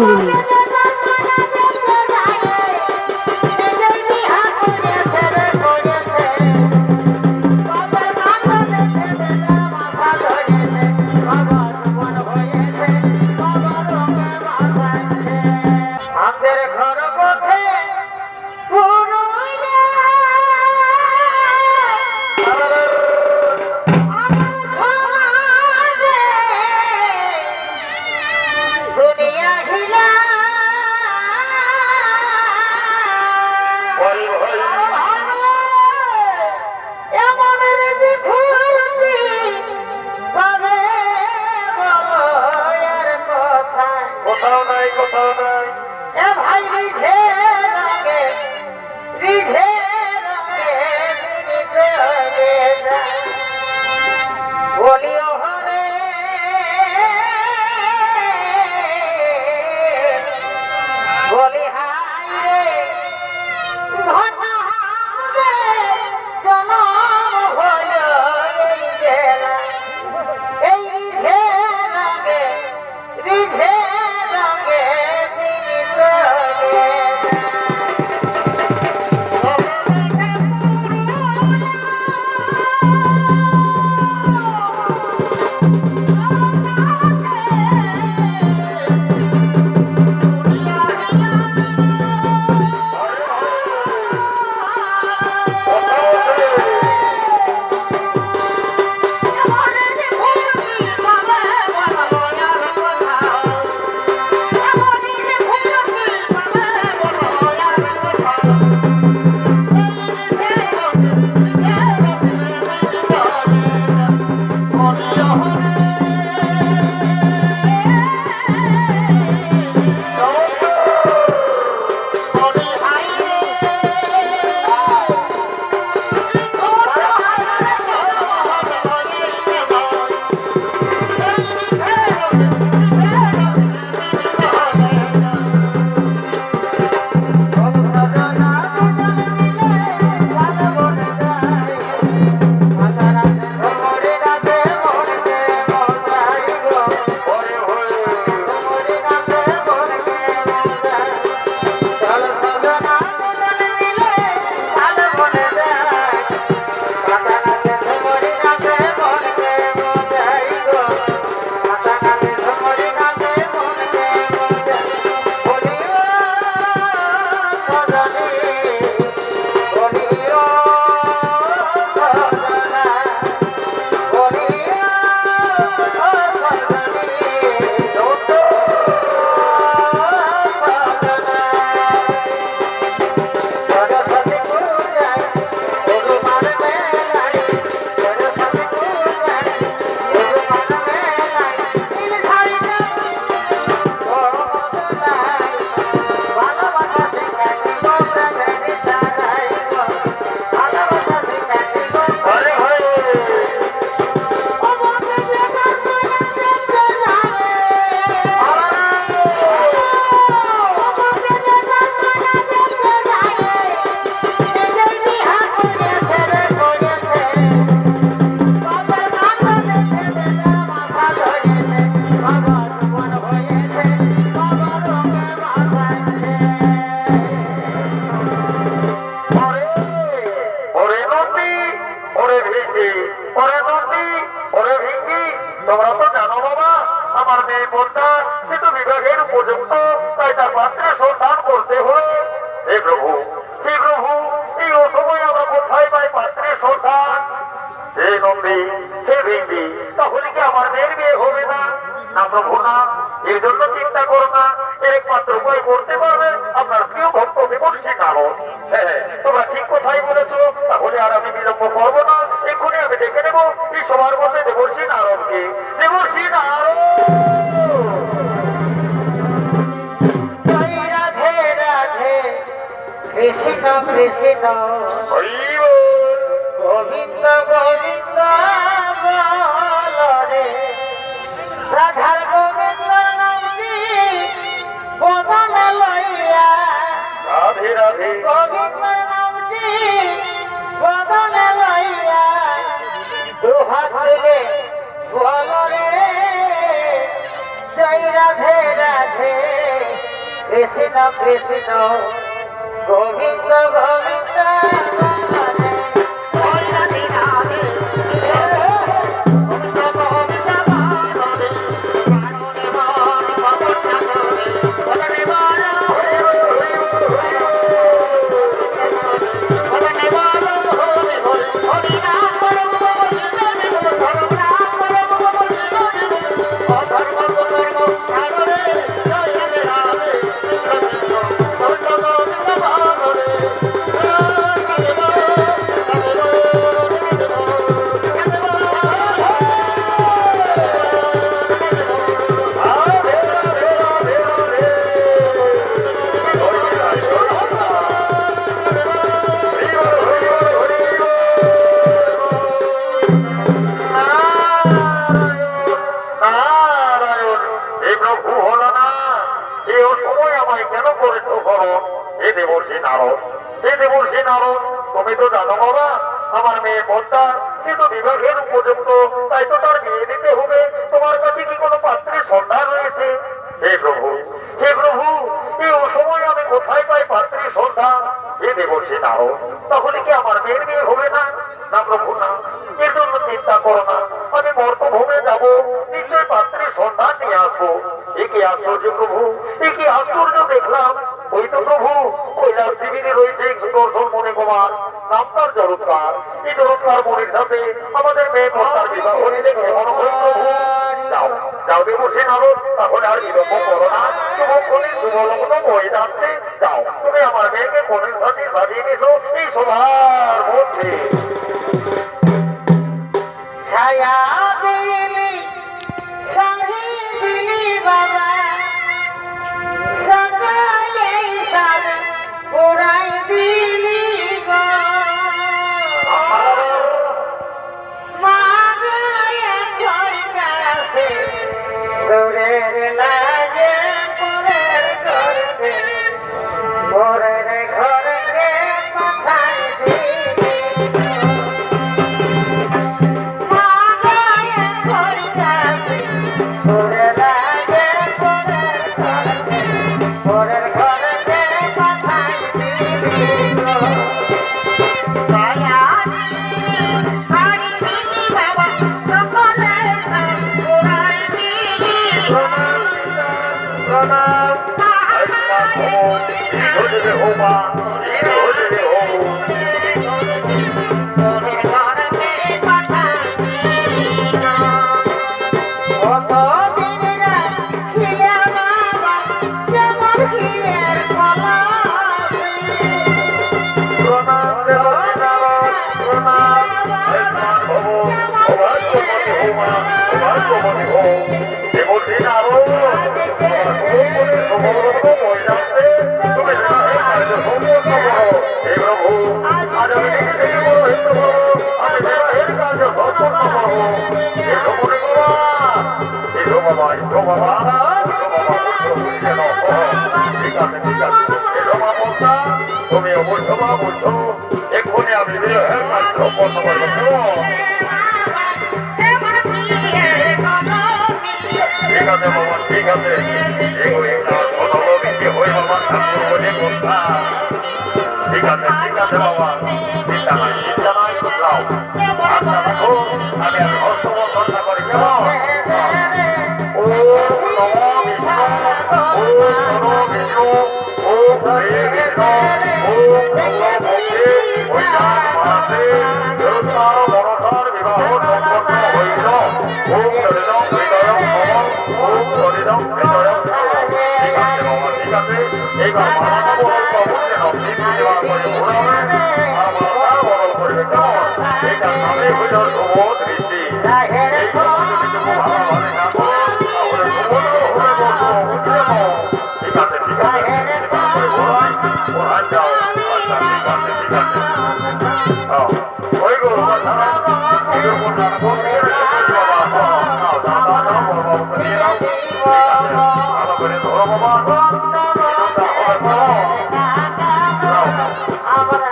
করে নিন। जय राधे राधे কৃষ্ণ কৃষ্ণ গোবিন্দ গোবিন্দ তুমি তো জানো বাবা আমার মেয়ে পদ্মা সে তো বিবাহের উপযুক্ত, তাই তো তার বিয়ে দিতে হবে। তোমার কাছে কি কোনো পাত্রের সন্ধান রয়েছে? হে প্রভু, হে প্রভু, এই অসময় আমি কোথায় পাই পাত্রের সন্ধান? হে দেবর্ষী নারদ, তাহলে কি আমার মেয়ের বিয়ে হবে না? না প্রভু না, এর জন্য চিন্তা করো না, আমি মর্তভূমে যাব, নিশ্চয় পাত্রের সন্ধান নিয়ে আসবো। এ কি আশ্চর্য প্রভু, এ কি আশ্চর্য দেখলাম! ওই তো প্রভু কৈলাস শিবিরে রয়েছে সুদর্শন মনে কুমার নাম তার জরৎকার। এই জরৎকার মনের সাথে আমাদের মেয়ে পদ্মার বিবাহ নিলে কেমন হয় প্রভু? যাও যাও দেবর্ষী নারদ, তাহলে আর বিলম্ব করো না, শুভক্ষণে শুভলগ্ন বয়ে যাচ্ছে। যাও তুমি আমার মেয়েকে মনের সাথে সাজিয়ে নিছো এই সভার মধ্যে। ছায়া দিলি শাড়ি দিলি বাবা, সকালে সাজে ওরাই দিলি গো, মা গায়ে ঝরকাছে দূরের লাগে পরের ঘরে, পরের ঘরে কোথায় দিলি মা গায়ে ঝরকাছে দূরে লাগে পরের ঘরে, পরের ঘরে কোথায় দিলি গো। ছায়া শাড়ি দিলি বাবা, সকলে ওরাই দিলি গো। প্রণাম ধীরে হো মা, ধীরে হো। পরের ঘরে কোথায় দিলি গো। কত দিন রাত খিলে বাবা, যেমন খিলের কলা। প্রণাম দেবর্ষী নারদ, প্রণাম। আয়ুষ্মান ভব, সৌভাগ্যবতী হো মা, সৌভাগ্যবতী হো। দেবর্ষী নারদ, তোমার শুভক্ষণে শুভলগ্ন বয়ে যাচ্ছে, তুমি বিবাহের কার্য সম্পন্ন করো। হে প্রভু, আজ আমি নিজে থেকে পুরোহিত করব, আমি বিবাহের কার্য সম্পন্ন করব। এসো মনে করো, এসো বাবা, এসো বাবা, এসো বাবা, বুঝছে না। ঠিক আছে ঠিক আছে, এসো মা পদ্মা, তুমিও বুঝছো মা, বুঝছো। এক্ষুনি আমি বিবাহের কার্য সম্পন্ন করবো। ঠিক আছে বাবা, ঠিক আছে, এগুলি হয়ে বাবা ঠাকুর বলে কথা। ঠিক আছে ঠিক আছে বাবা, চিন্তা নাই চিন্তা নাই, যাও আচ্ছা দেখো আমি আর হস্তবন্ধনটা করি কেমন। ও নম বিষ্ণু, ও নম বিষ্ণু, ও হরে কৃষ্ণ, ও ভগবতে বৈরাগ মাসে জরৎকার মনসার বিবাহ সম্পন্ন হইল। ওম হরিদম হৃদয়ম নম, ওম হরিদম হৃদয়ম নম। ঠিক আছে বাবা, ঠিক আছে, এইবার মালাটা বদল করবে, নবদ্বীপ দেওয়ার পরে ঘোরাবে আর মালাটা বদল করবে কেমন। এইটার নামে হইল শুভ দৃষ্টি। এই কথা যদি তুমি ভালোভাবে না করো তাহলে শুভটাও হয়ে বসবো, বুঝলে তো? ঠিক আছে ঠিক আছে, এবার করে ঘোরাই ঘোরাই যাও। আচ্ছা ঠিক আছে ঠিক আছে, ওই গো তাছাড়া ওদের উপর নাটক দিয়ে রেখেছে বাবা। দাদা দাদা বড় বাবুকে নিয়ে নাও, ঠিক আছে, ভালো করে ধরো বাবা। আমরা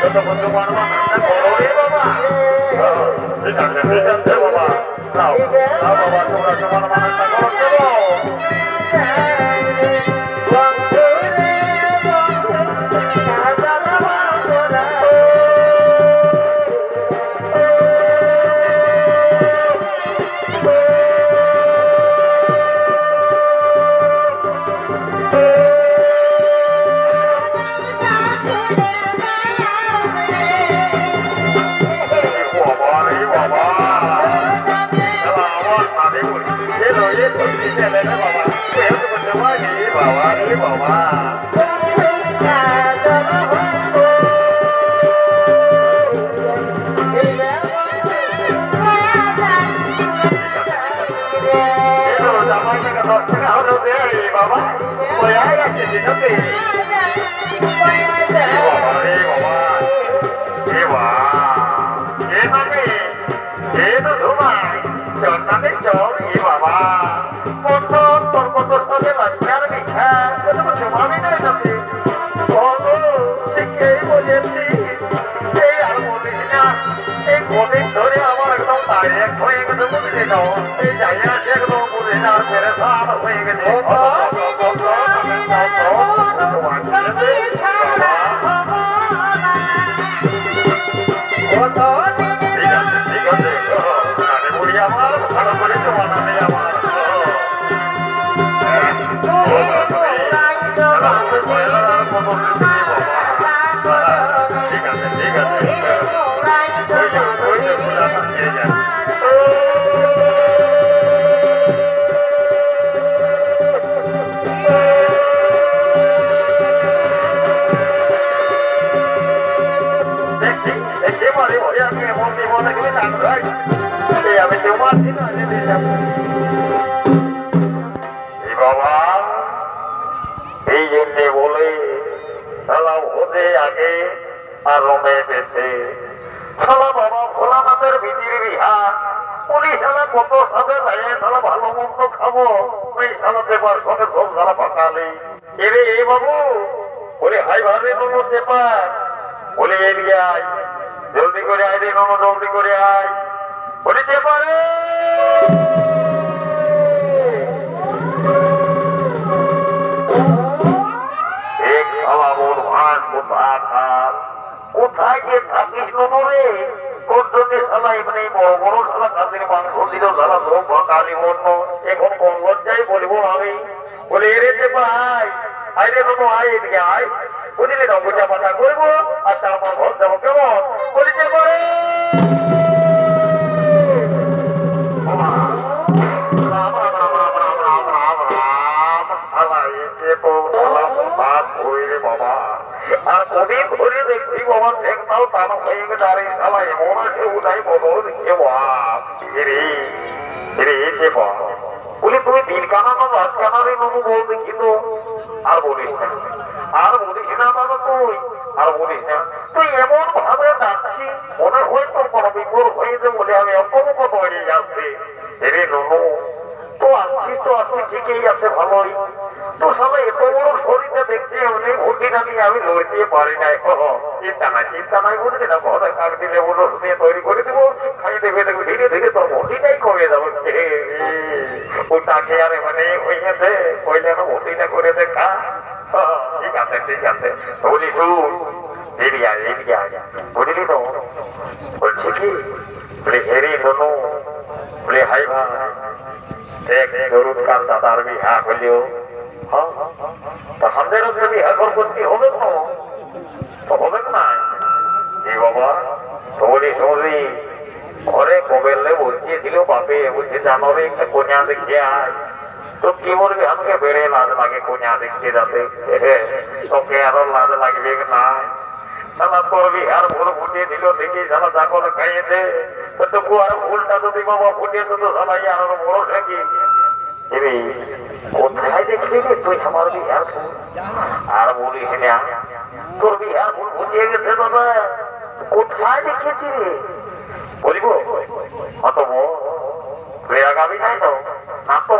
যতক্ষণ তোমার মাথা করো রে বাবা। ঠিক আছে বাবা, যাও যাও বাবা, তোমরা তোমার মাথা করো চলো। জলদি করে আয় রে নোনো, জলদি করে আয় বলিতে পারে। কোথায় যে থাকিস নোনো রে? তোর জন্য শালা এমনি বড় বড় শালা কাদের মাংস দিল শালা ধোপ কালি মন্য। এখন কোন লজ্জায় বলবো আমি? বলে এড়েতে পাই আয় রে নোনো, আয় এদিকে আয়। বুঝলি না, বোঝা পাঠা করবো আর তারপর ঘর যাবো। কেমন বলিতে পারে? আর কদিন ধরে দেখছি বাবা দেখতাও তার হয়ে গেছে। আর এই শালা এমন আছে উদয় বদল দিচ্ছে বলে তুমি দিন কানানো রাত কানারে নমু বল দেখি তো। আর বলিস না, আর বলিস না বাবা, তুই আর বলিস না। তুই এমন ভাবে ডাকছি মনে হয় তোর কোনো বিপদ হয়েছে বলে আমি অপমুখ দাঁড়িয়ে যাচ্ছি। এরে ননু, তো আসছিস তো আসছি ঠিকই আছে, ভালোই তো। সবাই এত বড় শরীরটা দেখছি এমনি ভুটি না নিয়ে আমি লড়তে পারি নাই। চিন্তা নাই, চিন্তা নাই, বুঝলি না। ঘরে কাক দিলে বলো শুনিয়ে তৈরি করে দেবো, খাই দেবে দেখবো ধীরে ধীরে তোর ভুটিটাই কমে যাবে। ওই তাকে আর মানে হয়েছে ওই যেন ভুটিটা করে দেখা। ঠিক আছে ঠিক আছে, বলি শুন, এরিয়া এরিয়া বুঝলি তো। বলছি কি বলে হেরি শোনো, বলে হাই ভাই দেখ জরুর কাল দাদার বিহা হলেও আমাদেরও যদি করতে হবে তো হবে না। এই বাবা সবরি সবরি ঘরে কবেলে বলছিয়েছিল বাপে, বলছে জানো রে একটা কন্যা দেখতে আয়। তো কি বলবি, আমাকে বেড়ে লাজ লাগে কন্যা দেখতে যাতে। তোকে আরো লাজ লাগবে না? সালা তোর বিহার ভুল ফুটিয়ে দিল দেখি সালা চাকল খাইয়েছে। তো আর ভুলটা যদি বাবা ফুটিয়ে তো সালাই আরো বড় থাকি। কোথায় দেখলি তুই আমার বিহার ভুল? আর বলিস না, তোর বিহার ভুল ফুটিয়ে গেছে দাদা। কোথায় দেখেছি রে বলিব? অত আগামী নাই তো না তো।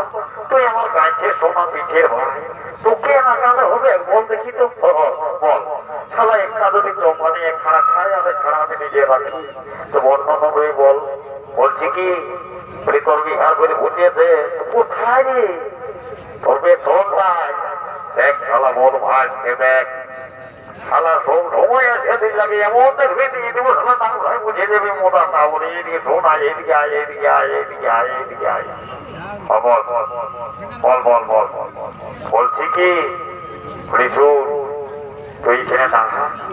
তুই আমার গাছে সোনা পিঠের ভাই, তোকে লাগালে হবে বল দেখি তো। বল শালা একটা যদি কোম্পানি একখানা বুঝিয়ে রাখি তো বর্ণনা বল বলছি কি বলি তোর বিহার করে বুঝিয়েছে কোথায় রে তোর বেতন নাই দেখ শালা বল ভাই দেখ শালা সময় আছে দিন লাগে এমন দেখবি দিয়ে দেবো শালা তার ঘরে বুঝিয়ে দেবে মোটা তা বলে এদিকে শোন আয় এদিকে আয় এদিকে আয় এদিকে আয় এদিকে আয় বল বল বল বল বল বলছি কি শুন তুই এখানে না